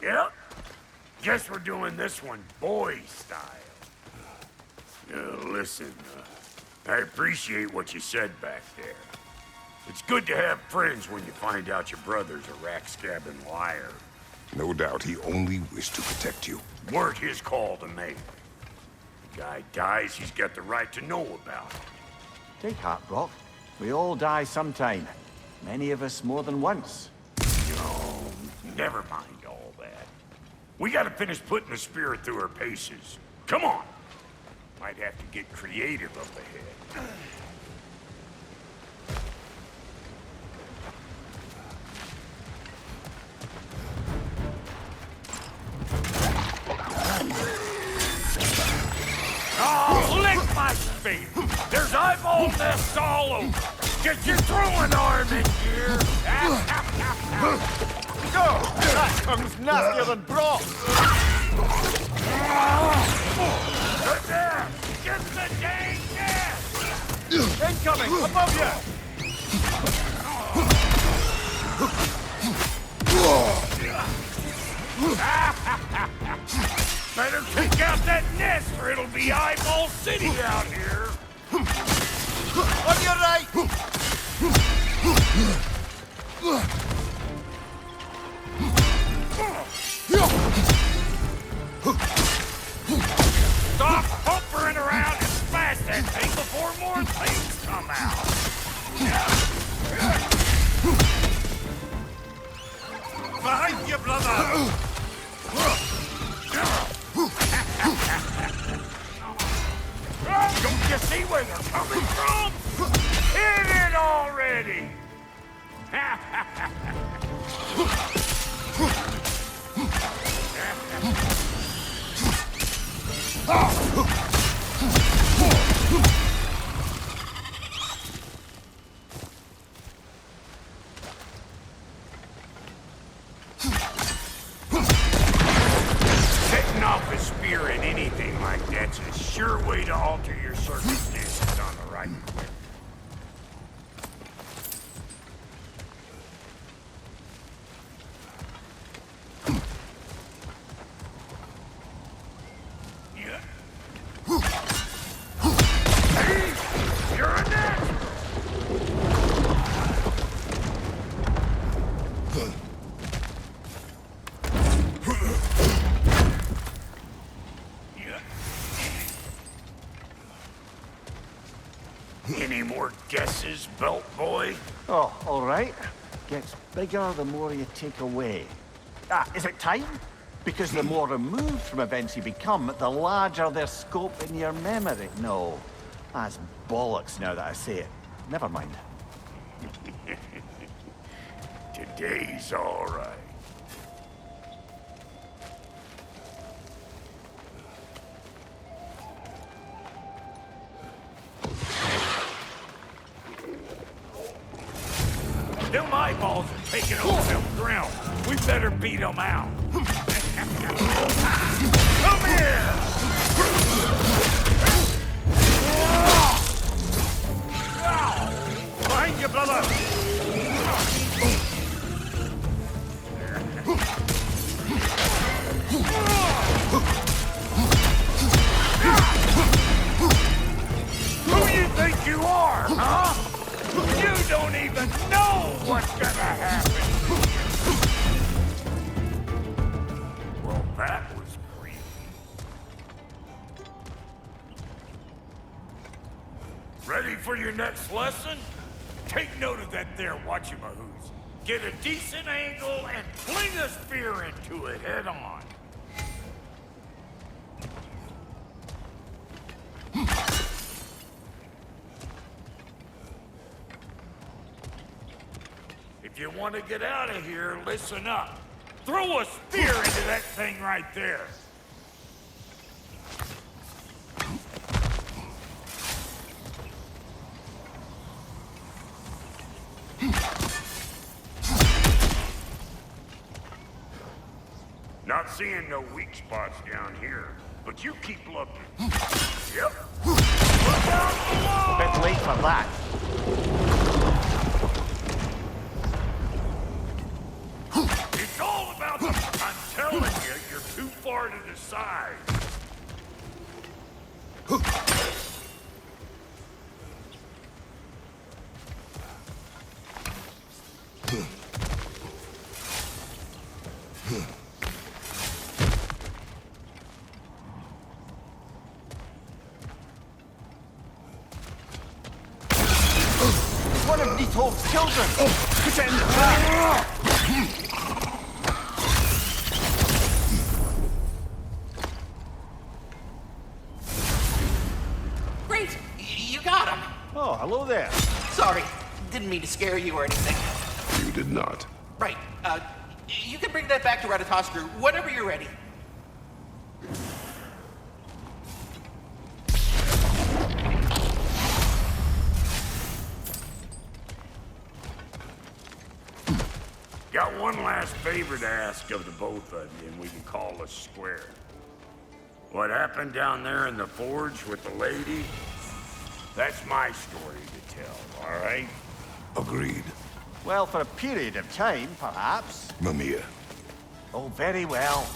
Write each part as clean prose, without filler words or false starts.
Yep. Guess we're doing this one boy style. Listen, I appreciate what you said back there. It's good to have friends when you find out your brother's a rack-scabbing liar. No doubt he only wished to protect you. Weren't his call to make. The guy dies, he's got the right to know about it. Take heart, Brock. We all die sometime. Many of us more than once. No, never mind all that. We gotta finish putting the spirit through her paces. Come on! Might have to get creative up ahead. Oh, lick my face! There's eyeball nests all over! Get your throwing arm in here! Go! That tongue's nastier than Brock! Good there! Get the dang nest! Incoming! Above you! Better take out that nest or it'll be Eyeball City out here! On your right! Stop hovering around and smash that thing before more things come out! Behind you, brother! Don't you see where they're coming from? Hit it already! Setting off a spear in anything like that's a sure way to alter your circumstances on the right foot. You're a net! Any more guesses, Belt Boy? Oh, all right. Gets bigger the more you take away. Ah, is it time? Because the more removed from events you become, the larger their scope in your memory. No, that's bollocks now that I say it. Never mind. Today's all right. Them eyeballs are taking over them ground. We better beat them out. Come here! Behind you, brother! Who you think you are, huh? You don't even know what's gonna happen. Well, that was creepy. Ready for your next lesson? Take note of that there watchamahoos. Get a decent angle and fling a spear into it head on. If you want to get out of here, listen up. Throw a spear into that thing right there. Not seeing no weak spots down here, but you keep looking. Yep. Look out below! Bit late for that. It's all about the until far to the side. One of Nithol's children! Pretend! Great! You got him! Oh, hello there. Sorry, didn't mean to scare you or anything. You did not. Right, you can bring that back to Ratatoskru whenever you're ready. Got one last favor to ask of the both of you, and we can call us square. What happened down there in the forge with the lady? That's my story to tell, all right? Agreed. Well, for a period of time, perhaps. Mamiya. Oh, very well.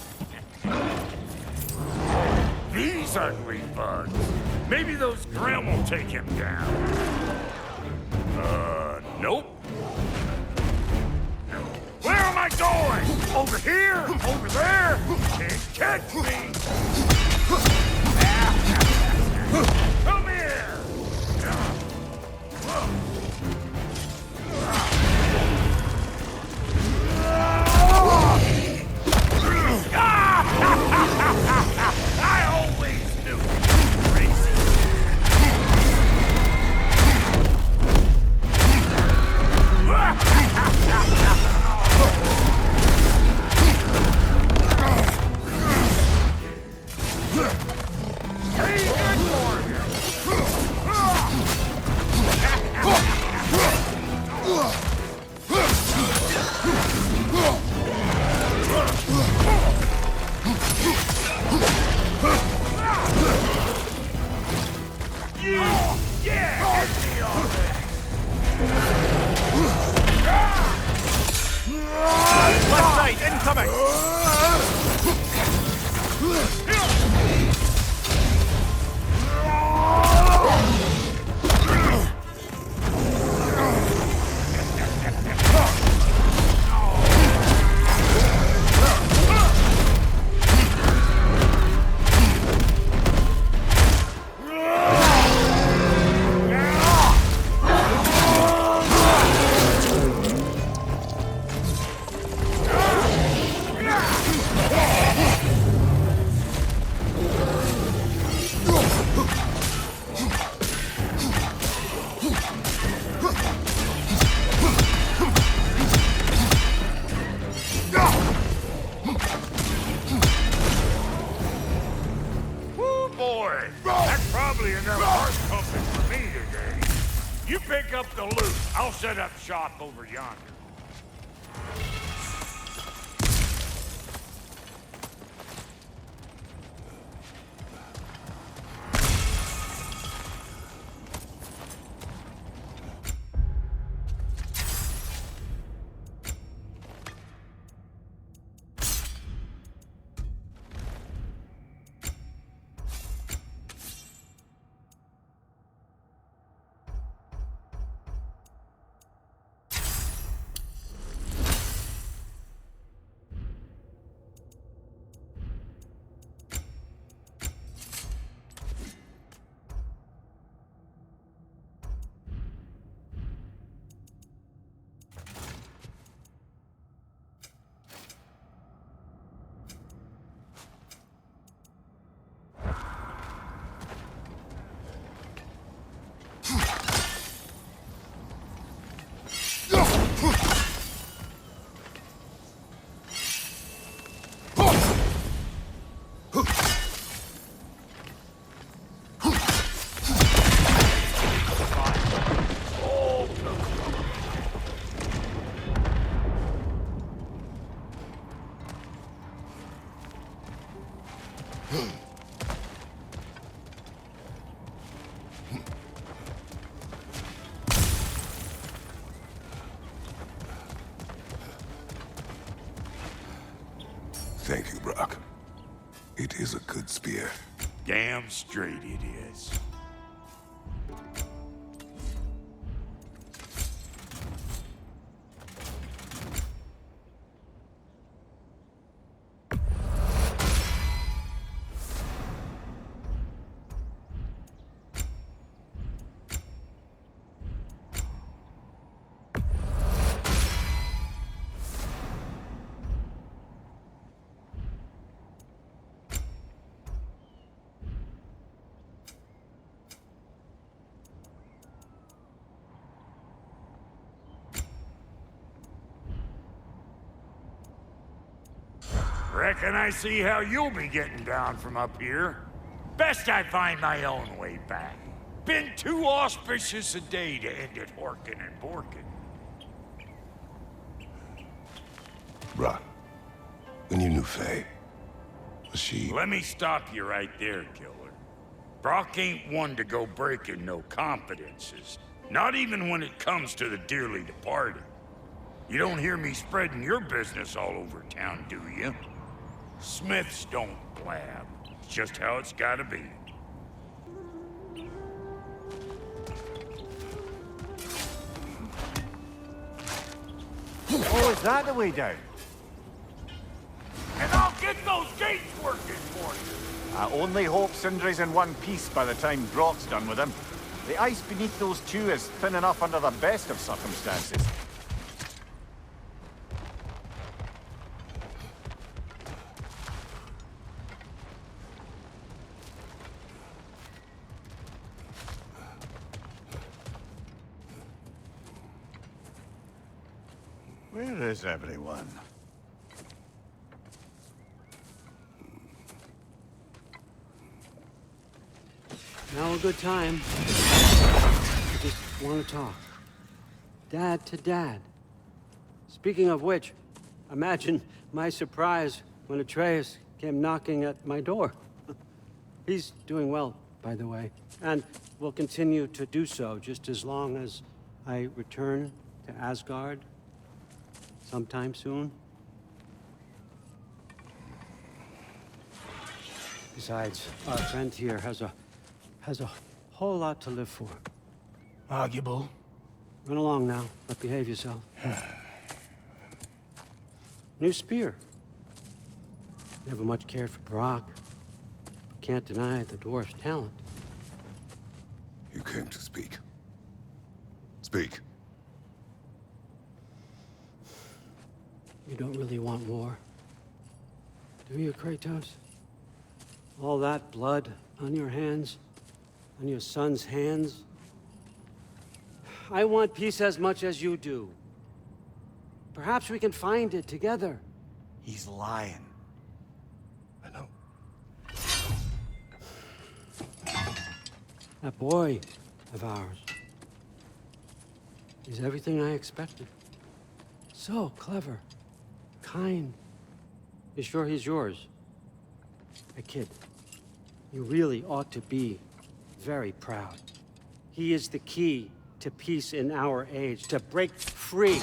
These ugly bugs. Maybe those Grimm will take him down. Nope. Where am I going? Over here? Over there? Can't catch me! Come here! I always knew it. Crazy. Left side, incoming! I'll set up shop over yonder. Thank you, Brock. It is a good spear. Damn straight it is. Reckon I see how you'll be getting down from up here. Best I find my own way back. Been too auspicious a day to end it horkin' and borkin'. Bruh, when you knew Faye, was she... Let me stop you right there, killer. Brock ain't one to go breaking no confidences. Not even when it comes to the dearly departed. You don't hear me spreading your business all over town, do you? Smiths don't blab. It's just how it's gotta be. Oh, is that the way down? And I'll get those gates working for you! I only hope Sindri's in one piece by the time Brock's done with him. The ice beneath those two is thin enough under the best of circumstances. Where is everyone? Now a good time. I just want to talk. Dad to dad. Speaking of which, imagine my surprise when Atreus came knocking at my door. He's doing well, by the way, and will continue to do so just as long as I return to Asgard sometime soon. Besides, our friend here has a whole lot to live for. Arguable. Run along now, but behave yourself. New spear. Never much cared for Brock. Can't deny the dwarf's talent. You came to speak. Speak. You don't really want war, do you, Kratos? All that blood on your hands, on your son's hands. I want peace as much as you do. Perhaps we can find it together. He's lying. I know. That boy of ours is everything I expected. So clever, kind. You sure he's yours? A kid. You really ought to be very proud. He is the key to peace in our age, to break free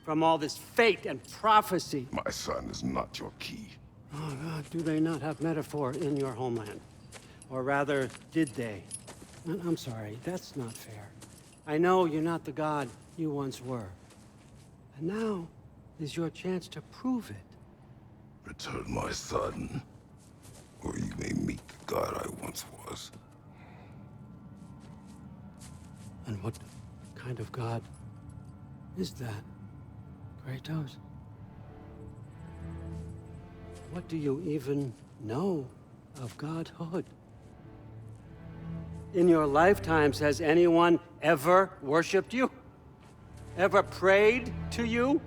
from all this fate and prophecy. My son is not your key. Oh, God, do they not have metaphor in your homeland? Or rather, did they? I'm sorry, that's not fair. I know you're not the god you once were. And now is your chance to prove it. Return my son, or you may meet the god I once was. And what kind of god is that, Kratos? What do you even know of godhood? In your lifetimes, has anyone ever worshipped you? Ever prayed to you?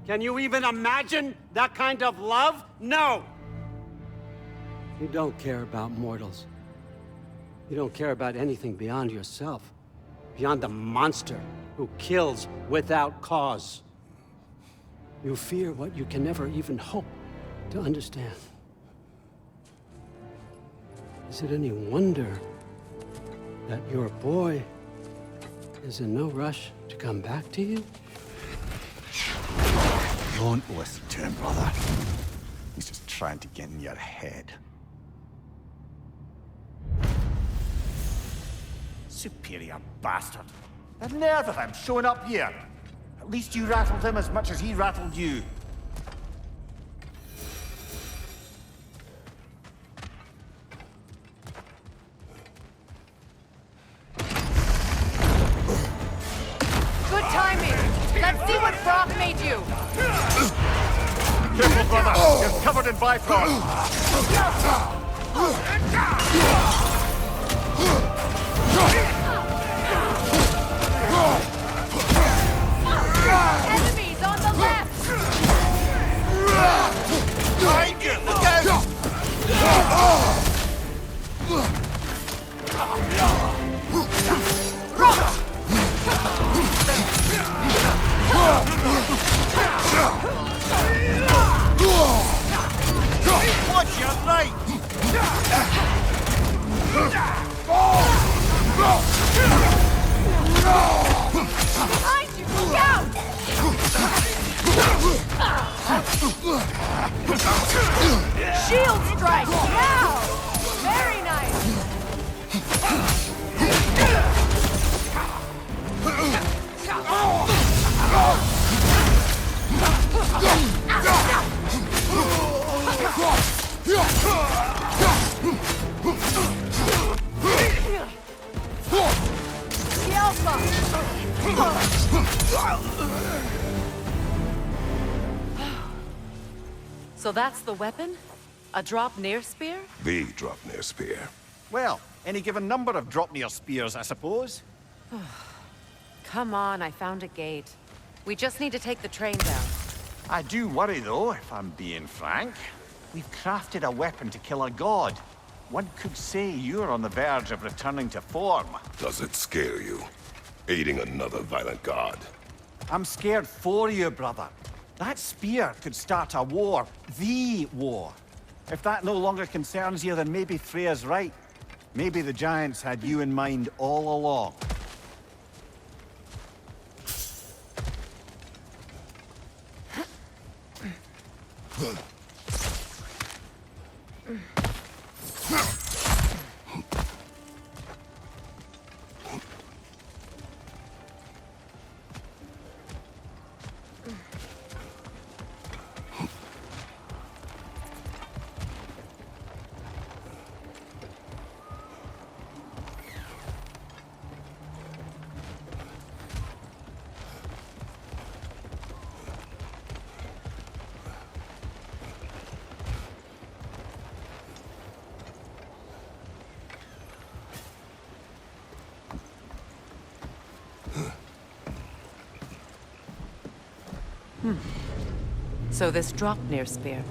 Can you even imagine that kind of love? No! You don't care about mortals. You don't care about anything beyond yourself. Beyond the monster who kills without cause. You fear what you can never even hope to understand. Is it any wonder that your boy is in no rush to come back to you? Don't listen to him, brother. He's just trying to get in your head. Superior bastard. The nerve of him showing up here. At least you rattled him as much as he rattled you. Good timing. Let's see what Brock made you. Careful, brother. You're covered in Bifrost. Enemies on the left. Behind you! Look out! Watch your right! Behind you! Look out! Shield strike! Now! Very nice! The Alpha! So that's the weapon? A drop near spear? The drop near spear. Well, any given number of drop-near spears, I suppose. Come on, I found a gate. We just need to take the train down. I do worry, though, if I'm being frank. We've crafted a weapon to kill a god. One could say you're on the verge of returning to form. Does it scare you? Aiding another violent god? I'm scared for you, brother. That spear could start a war. The war. If that no longer concerns you, then maybe Freya's right. Maybe the Giants had you in mind all along. So this drop near spear.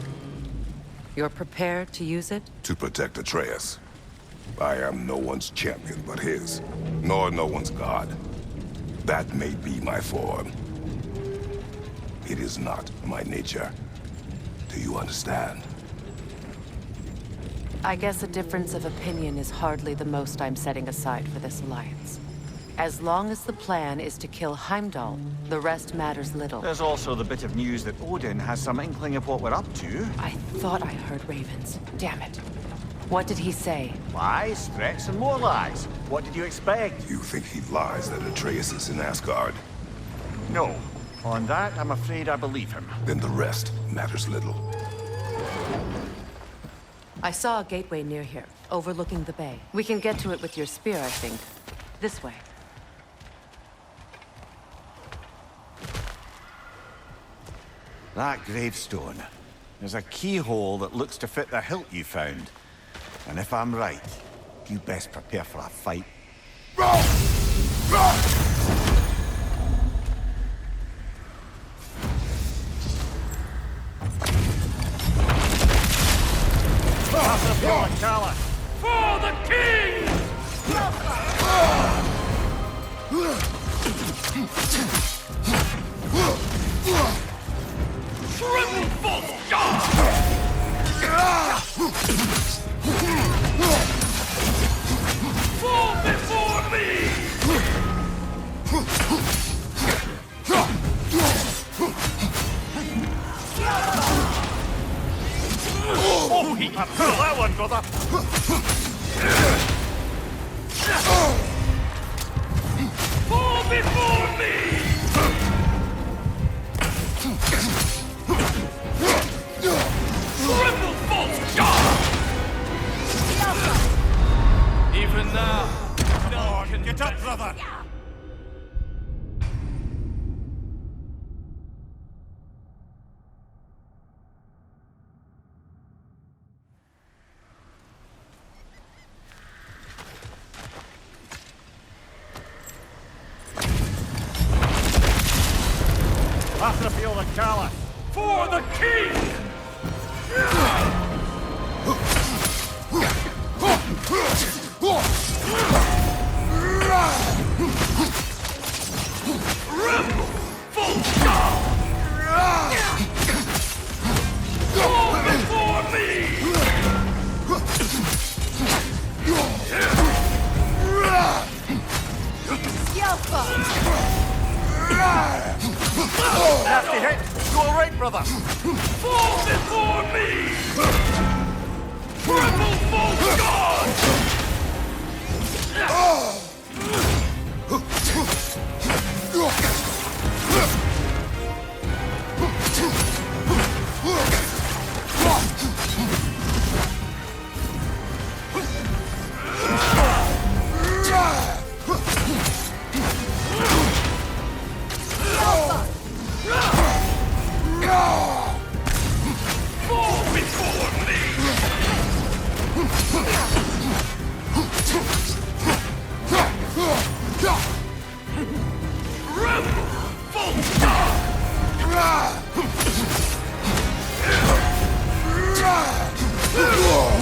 You're prepared to use it? To protect Atreus. I am no one's champion but his, nor no one's god. That may be my form. It is not my nature. Do you understand? I guess a difference of opinion is hardly the most I'm setting aside for this alliance. As long as the plan is to kill Heimdall, the rest matters little. There's also the bit of news that Odin has some inkling of what we're up to. I thought I heard ravens. Damn it. What did he say? Lies, threats, and more lies. What did you expect? You think he lies that Atreus is in Asgard? No. On that, I'm afraid I believe him. Then the rest matters little. I saw a gateway near here, overlooking the bay. We can get to it with your spear, I think. This way. That gravestone. There's a keyhole that looks to fit the hilt you found. And if I'm right, you best prepare for a fight. For the king! Triple God! Fall before me! heat. Pull that one, brother. Fall before me! Triple false god! Even now, no one can Get up, brother. After feel the callous. For the king! Rebel! Full stop! Fall before me! Nasty hit. You all right, brother? Fall before me! Triple false god! Fall before me! Rebel! Full stop!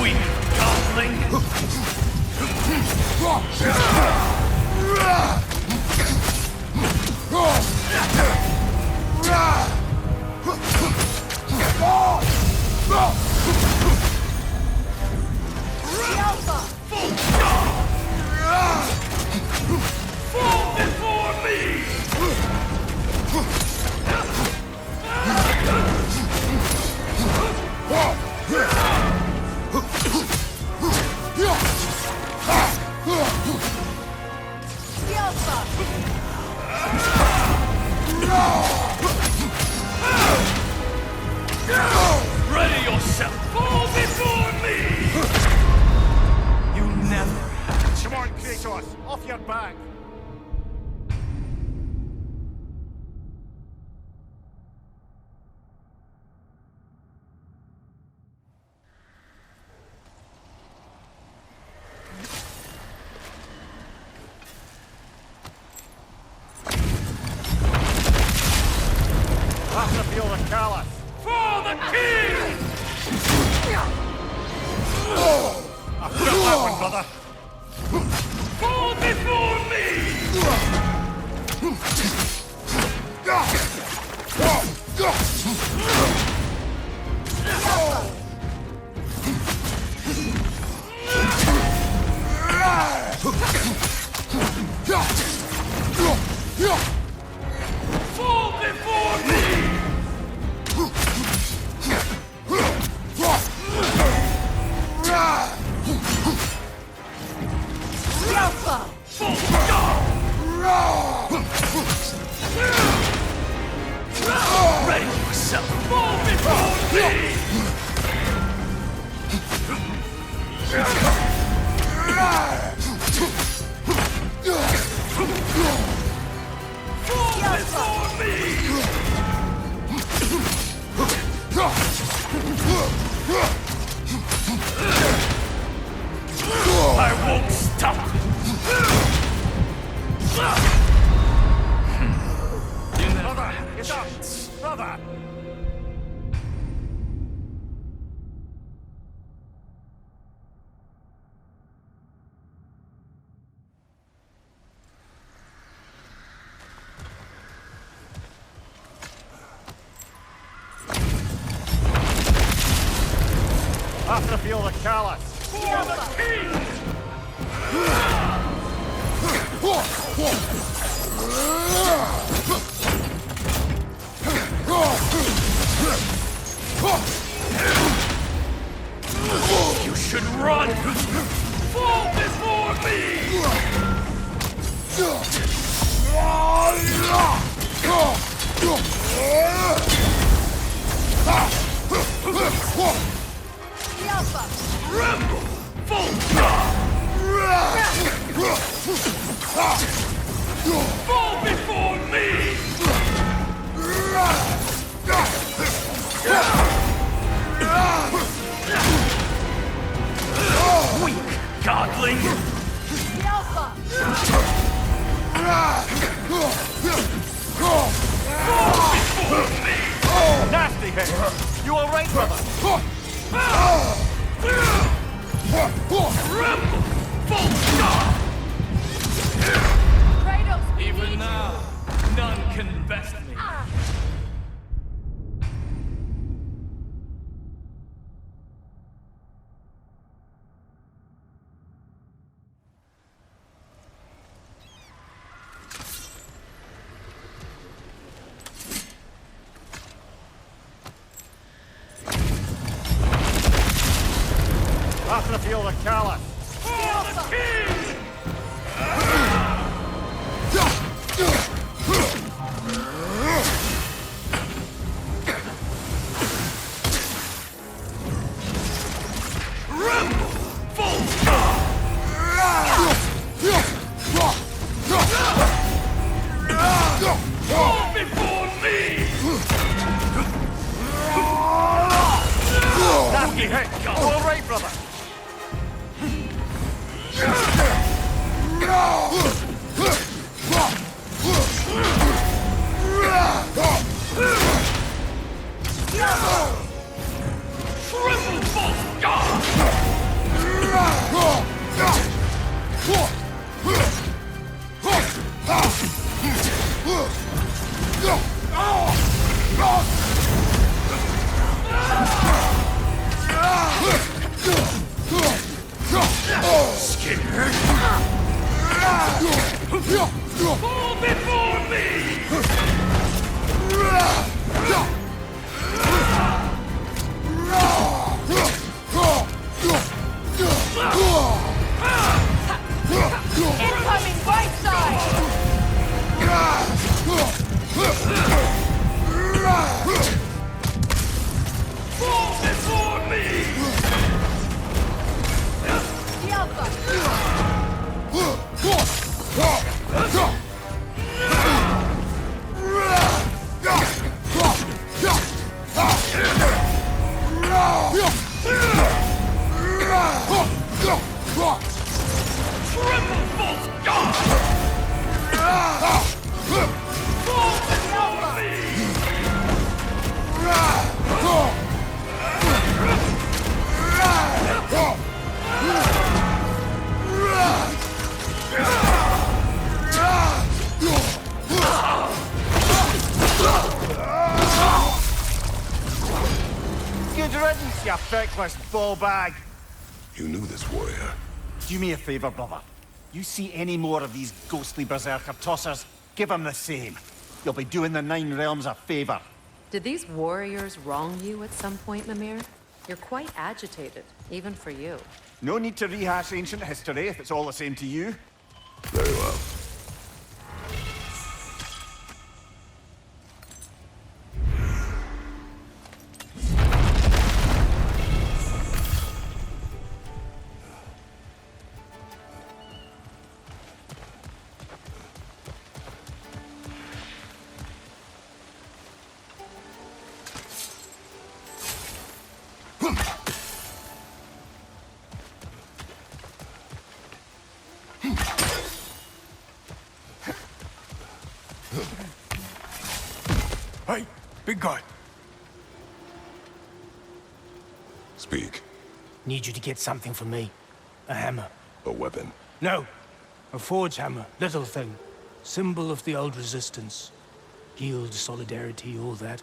Weak godling! Full stop! Fall before me! Ready yourself! Fall before me! You never. Come on, Kratos. Off your back. After feel the callous. For the king! I've got that one, brother. Fall before me! Fall before me! Full stop! Ready yourself! Fall before me! Fall before me! I won't stop! Brother, get up. Brother. After feel the callous. For the king! Everyone, fall before me! Tremble, Volta! Fall before me! Weak godling! Nasty hit! You all right, brother? Tremble, Volta! Kratos, Even now, none can best me. After feel the callus. For the king! Tremble, Volta! Fall before me! Nasty hit! You all right, brother? Tremble, Volta! Scared? Fall before me! incoming right side! Fall before me! The Alpha! Tremble, Volta! Fall before me! Good riddance, you feckless ball bag. You knew this warrior. Do me a favor, brother. You see any more of these ghostly berserker tossers, give them the same. You'll be doing the Nine Realms a favor. Did these warriors wrong you at some point, Mimir? You're quite agitated, even for you. No need to rehash ancient history if it's all the same to you. Very well. Hey, big guy. Speak. Need you to get something for me. A hammer. A weapon. No. A forge hammer. Little thing. Symbol of the old resistance. Guild, solidarity, all that.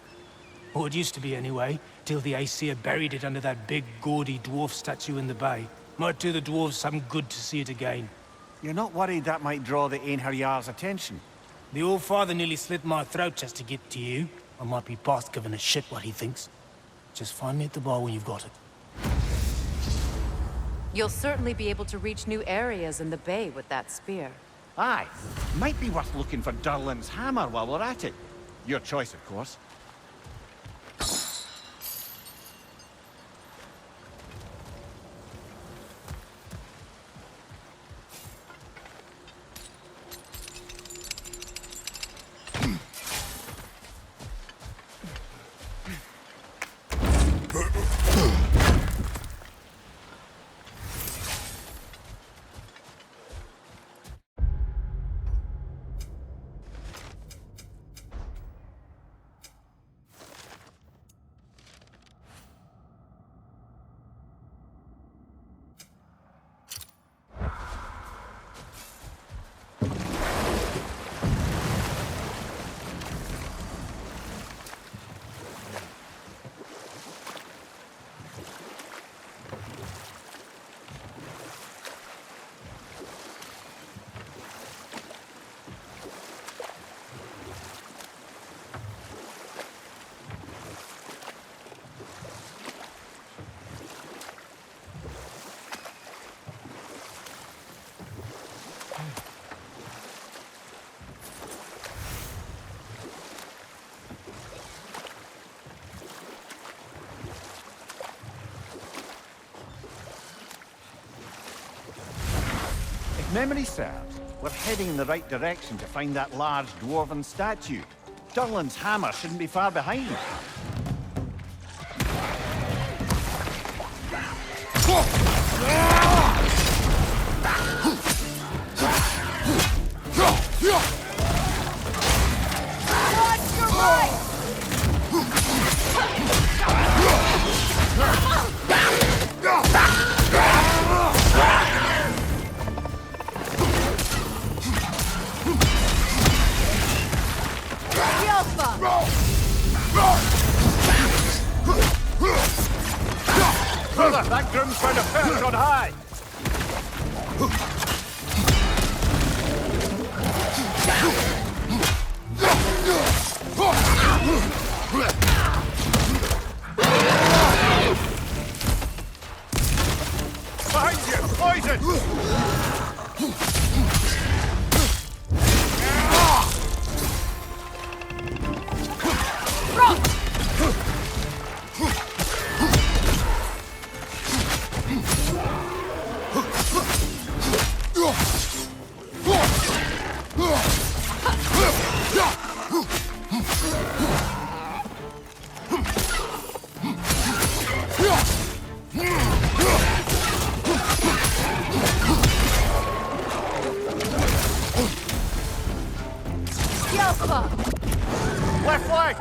Or it used to be anyway, till the Æsir buried it under that big, gaudy dwarf statue in the bay. Might do the dwarves some good to see it again. You're not worried that might draw the Einherjar's attention? The old father nearly slit my throat just to get to you. I might be past giving a shit what he thinks. Just find me at the bar when you've got it. You'll certainly be able to reach new areas in the bay with that spear. Aye. Might be worth looking for Durlin's hammer while we're at it. Your choice, of course. Memory serves, we're heading in the right direction to find that large dwarven statue. Durlin's hammer shouldn't be far behind. Watch your right! Brother, that groom's found a perch on high! Behind you! Poison! Left flank!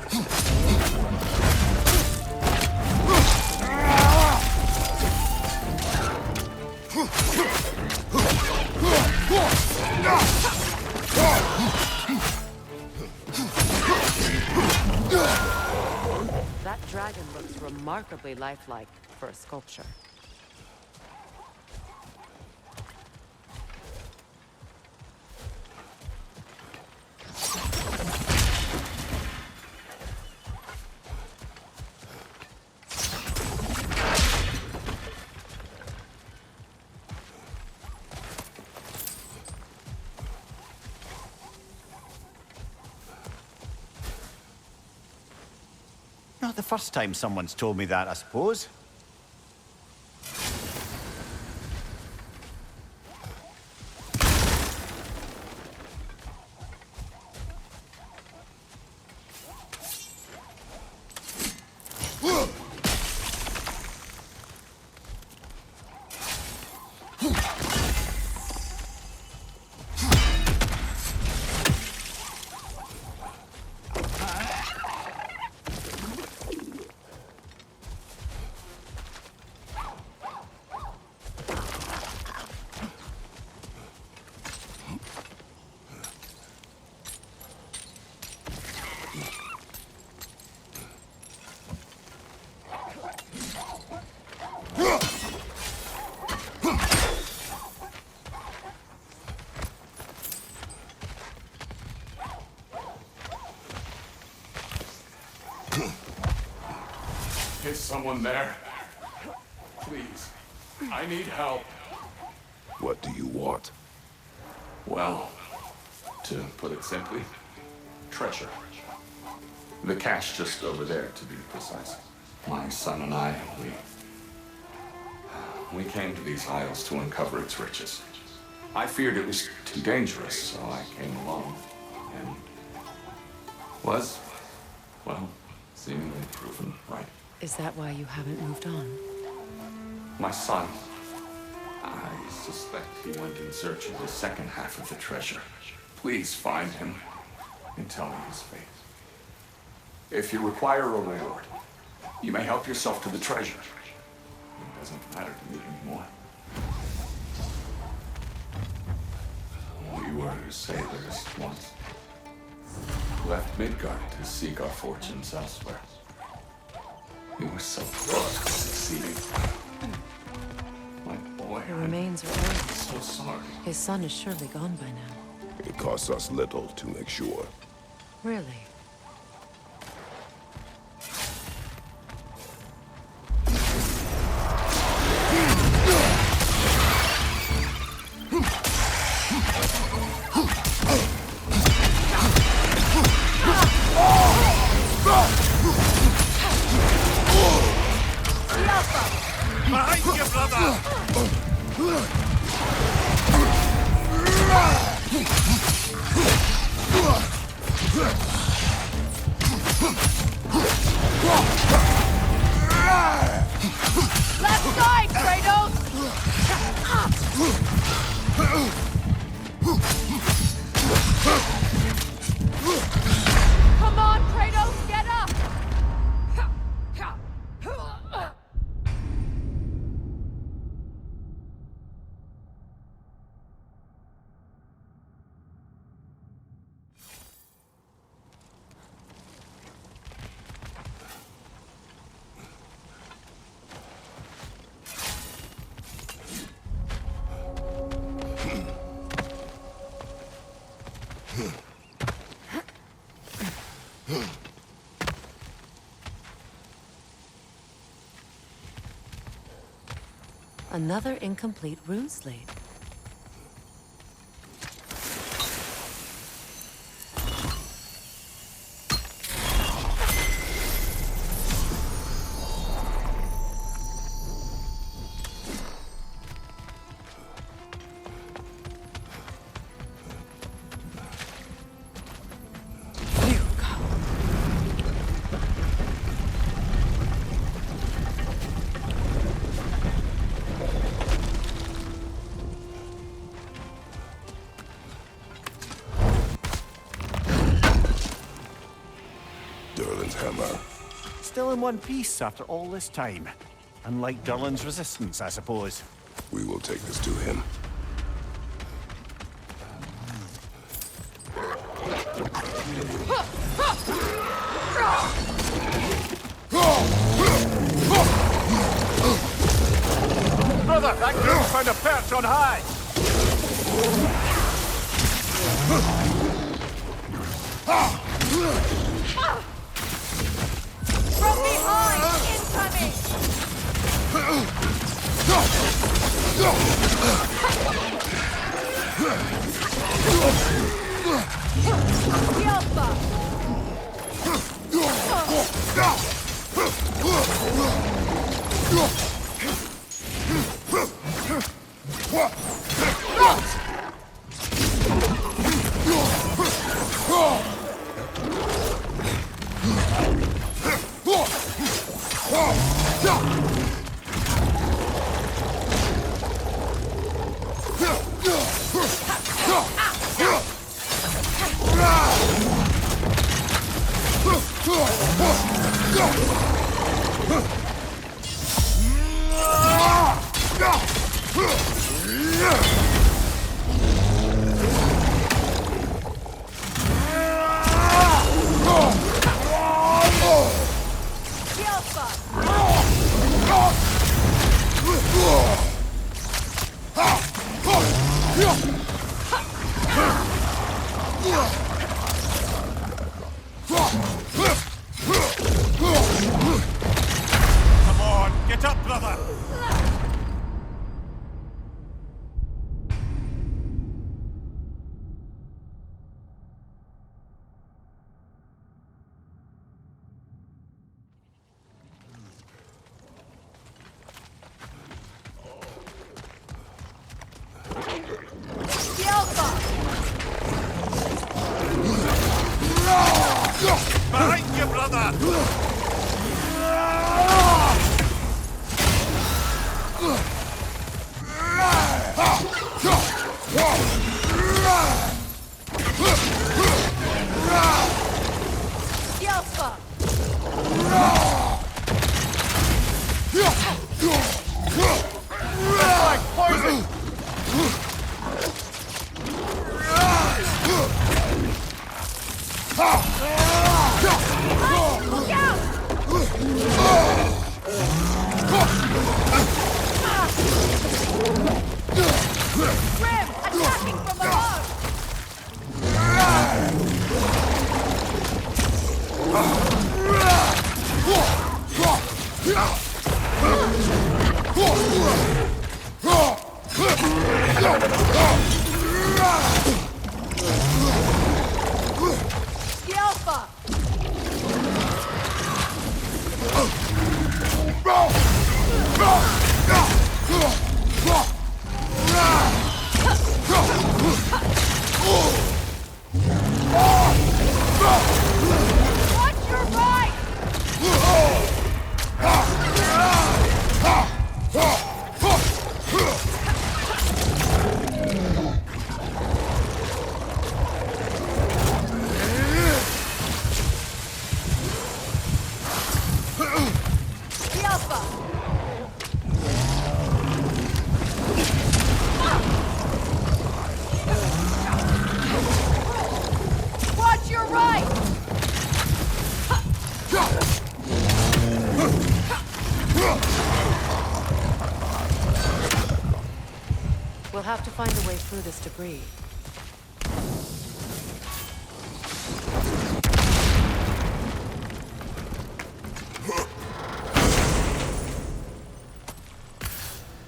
That dragon looks remarkably lifelike for a sculpture. Not the first time someone's told me that, I suppose. Is someone there? Please, I need help. What do you want? Well, to put it simply, treasure. The cache just over there, to be precise. My son and I, we came to these isles to uncover its riches. I feared it was too dangerous, so I came along, and was, well, seemingly proven right. Is that why you haven't moved on? My son, I suspect he went in search of the second half of the treasure. Please find him and tell me his fate. If you require a reward, you may help yourself to the treasure. It doesn't matter to me anymore. We were sailors once. Left Midgard to seek our fortunes elsewhere. We were so close to succeeding. My boy, The remains are old. I'm so sorry. His son is surely gone by now. It costs us little to make sure. Really? Behind you, brother! Left side, Kratos! Come on, Kratos, get up! Another incomplete rune slate. Hammer. Still in one piece after all this time. Unlike Durlin's resistance, I suppose. We will take this to him. Brother, that group's found a perch on high! From behind! Incoming! Alpha! Watch your right! Watch your right! We'll have to find a way through this debris.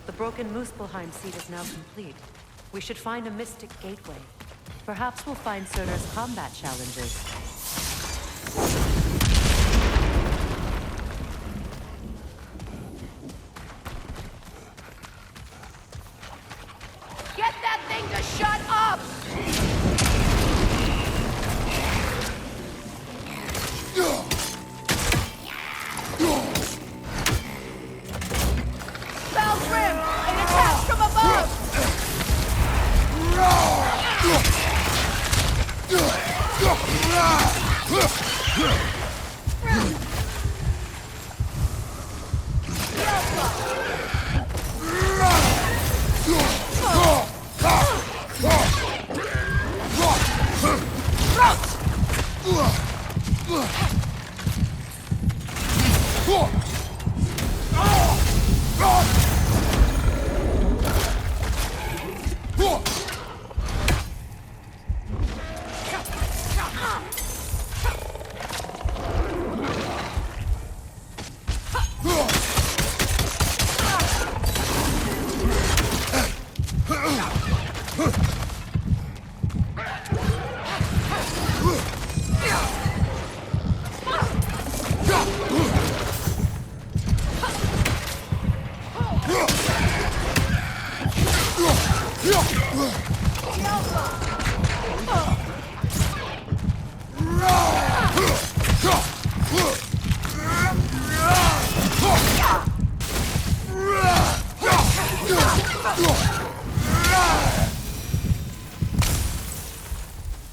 The broken Muspelheim seat is now complete. We should find a mystic gateway. Perhaps we'll find Surtur's combat challenges. Get that thing to shut up! Val's rim! An attack from above!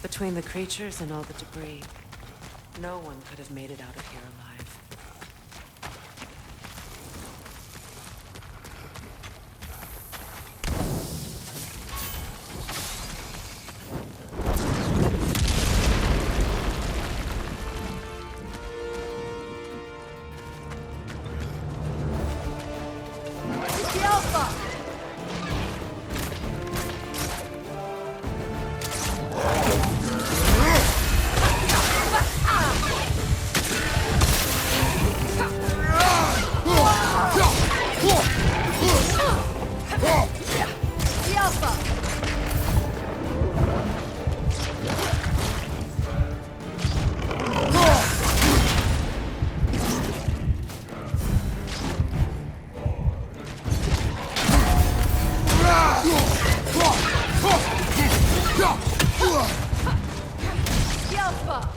Between the creatures and all the debris, no one could have made it out of here alive. The Alpha! The Alpha! The Alpha!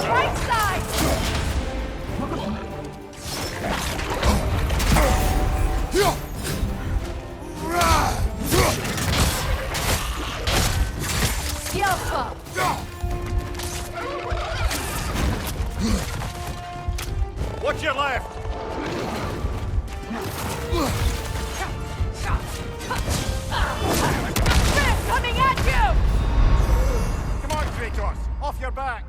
Right side! The Alpha! What's your left? Rim coming at you! Come on, Kratos! Off your back!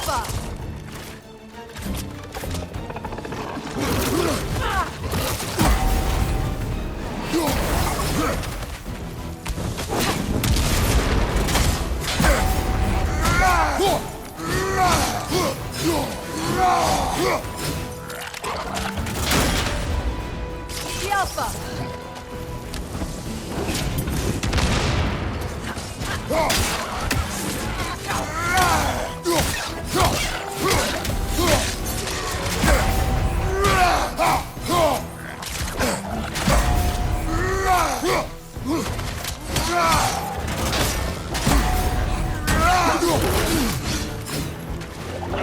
Skjálfa!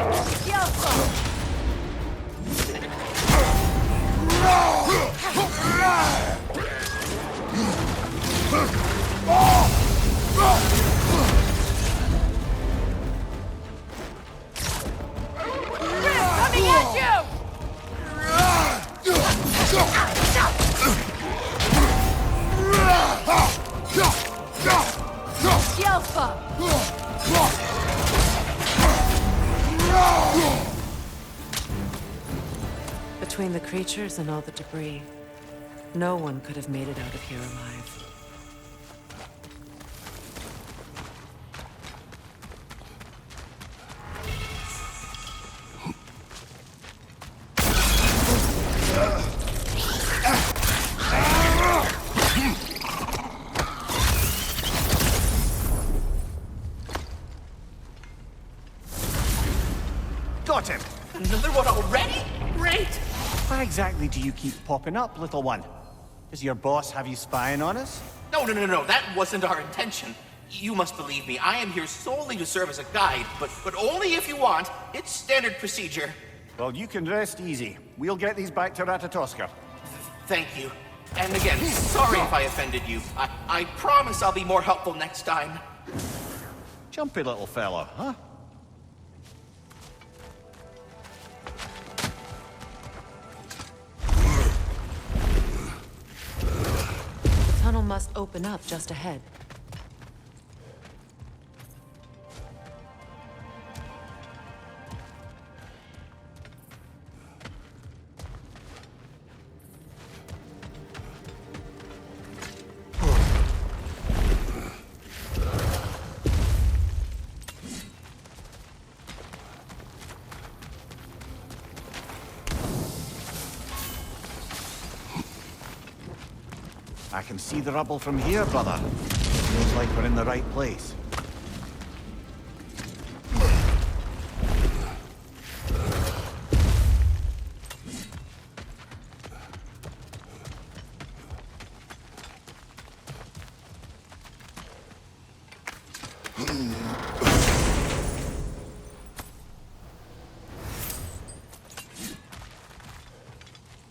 Skjálfa! Coming at you! Skjálfa! Between the creatures and all the debris, no one could have made it out of here alive. Got him! Another one already? Great! Why exactly do you keep popping up, little one? Does your boss have you spying on us? No, that wasn't our intention. You must believe me, I am here solely to serve as a guide, but only if you want. It's standard procedure. Well, you can rest easy. We'll get these back to Ratatoska. Thank you. And again, sorry if I offended you. I promise I'll be more helpful next time. Jumpy little fella, huh? The tunnel must open up just ahead. I can see the rubble from here, brother. Feels like we're in the right place.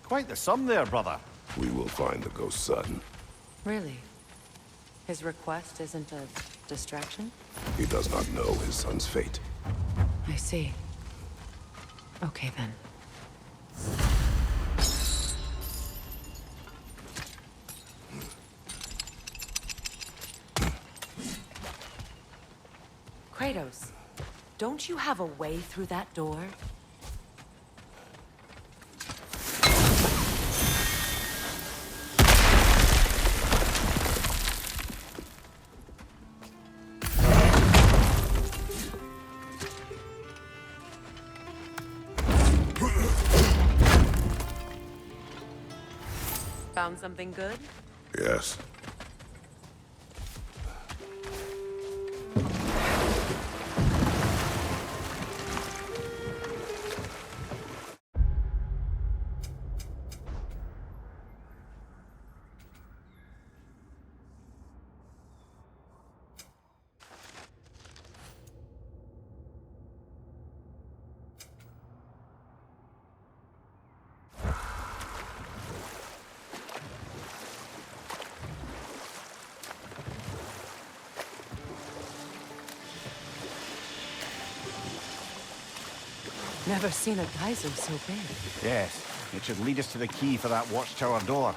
Quite the sum there, brother. We will find the ghost son. Really? His request isn't a distraction? He does not know his son's fate. I see. Okay, then. Kratos, don't you have a way through that door? Found something good? Yes. Never seen a geyser so big. Yes, it should lead us to the key for that watchtower door.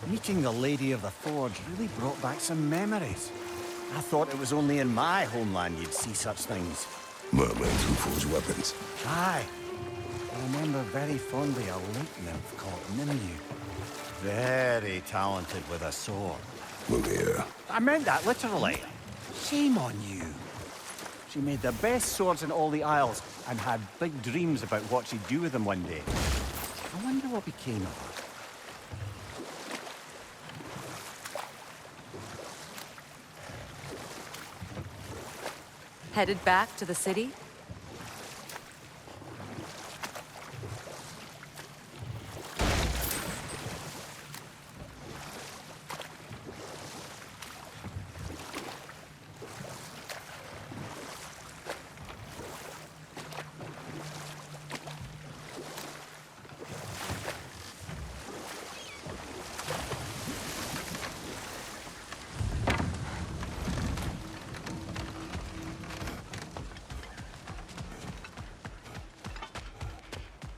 Meeting the Lady of the Forge really brought back some memories. I thought it was only in my homeland you'd see such things. Mermaids who forge weapons. Aye. I remember very fondly a lake nymph called Nimue. Very talented with a sword. Mimir. I meant that literally. Shame on you. She made the best swords in all the Isles and had big dreams about what she'd do with them one day. I wonder what became of her. Headed back to the city?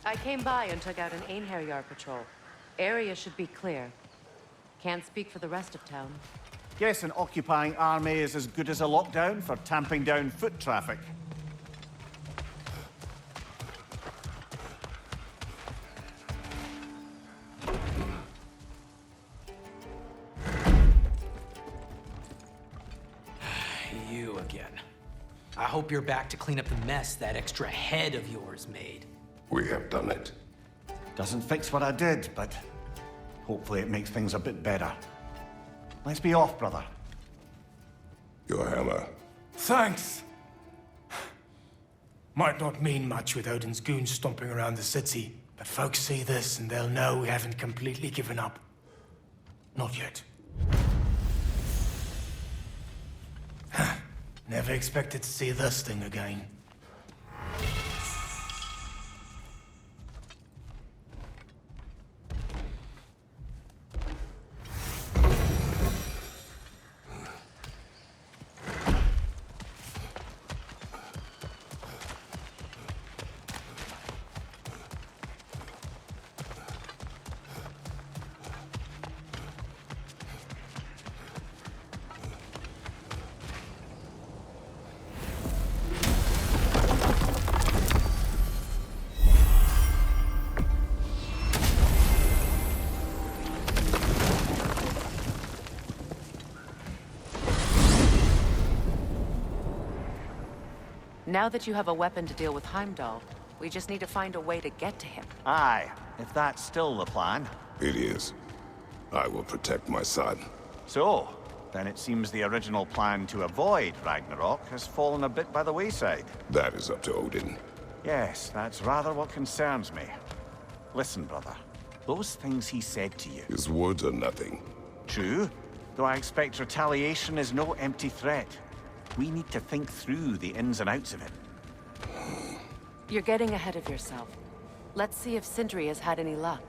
I came by and took out an Einherjar patrol. Area should be clear. Can't speak for the rest of town. Guess an occupying army is as good as a lockdown for tamping down foot traffic. You again. I hope you're back to clean up the mess that extra head of yours made. We have done it. Doesn't fix what I did, but hopefully it makes things a bit better. Let's be off, brother. Your hammer. Thanks. Might not mean much with Odin's goons stomping around the city, but folks see this and they'll know we haven't completely given up. Not yet. Never expected to see this thing again. Now that you have a weapon to deal with Heimdall, we just need to find a way to get to him. Aye, if that's still the plan. It is. I will protect my son. So, then it seems the original plan to avoid Ragnarok has fallen a bit by the wayside. That is up to Odin. Yes, that's rather what concerns me. Listen, brother. Those things he said to you. His words are nothing. True, though I expect retaliation is no empty threat. We need to think through the ins and outs of it. You're getting ahead of yourself. Let's see if Sindri has had any luck.